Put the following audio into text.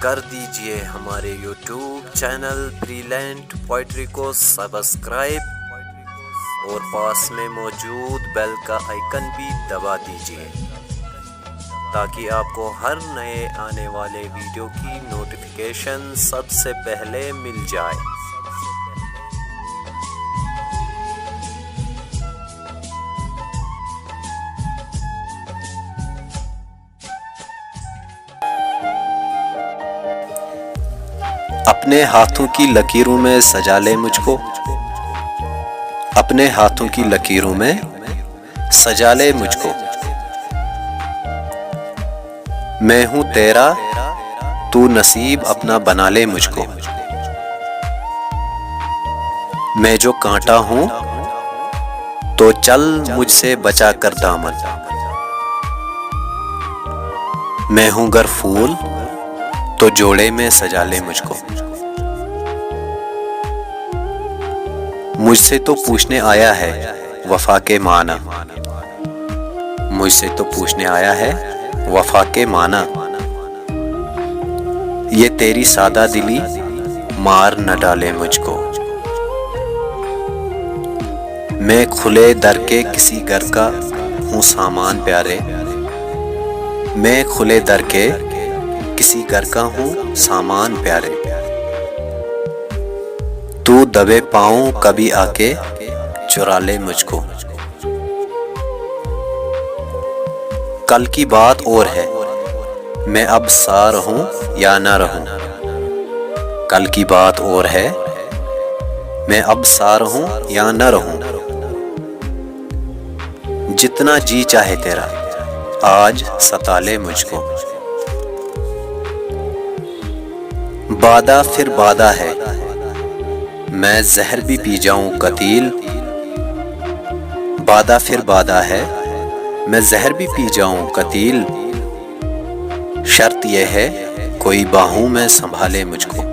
कर दीजिए हमारे YouTube चैनल ब्रिलिएंट पोएट्री को सब्सक्राइब और पास में मौजूद बेल का आइकन भी दबा दीजिए ताकि आपको हर नए आने वाले वीडियो की नोटिफिकेशन सबसे पहले मिल जाए। अपने हाथों की लकीरों में सजा ले मुझको, अपने हाथों की लकीरों में सजा ले मुझको। मैं हूं तेरा, तू नसीब अपना बना ले मुझको। मैं जो कांटा हूं तो चल मुझसे बचा कर दामन। मैं हूं गर फूल तो जोड़े में सजा ले मुझको। मुझसे तो पूछने आया है वफा के माना, मुझसे तो पूछने आया है वफा के माना। ये तेरी सादा दिली मार न डाले मुझको। मैं खुले दर के किसी घर का हूँ सामान प्यारे, मैं खुले दर के किसी घर का हूँ सामान प्यारे। तू दबे पाऊं कभी आके चुरा ले मुझको। कल की बात और है मैं अब सा रहूं या ना रहूं। कल की बात और है मैं अब सा रहूं या ना रहूं। जितना जी चाहे तेरा आज सता ले मुझको। बादा फिर बादा है मैं जहर भी पी जाऊं कतील। बादा फिर बादा है मैं जहर भी पी जाऊं कतील। शर्त यह है कोई बाहों में संभाले मुझको।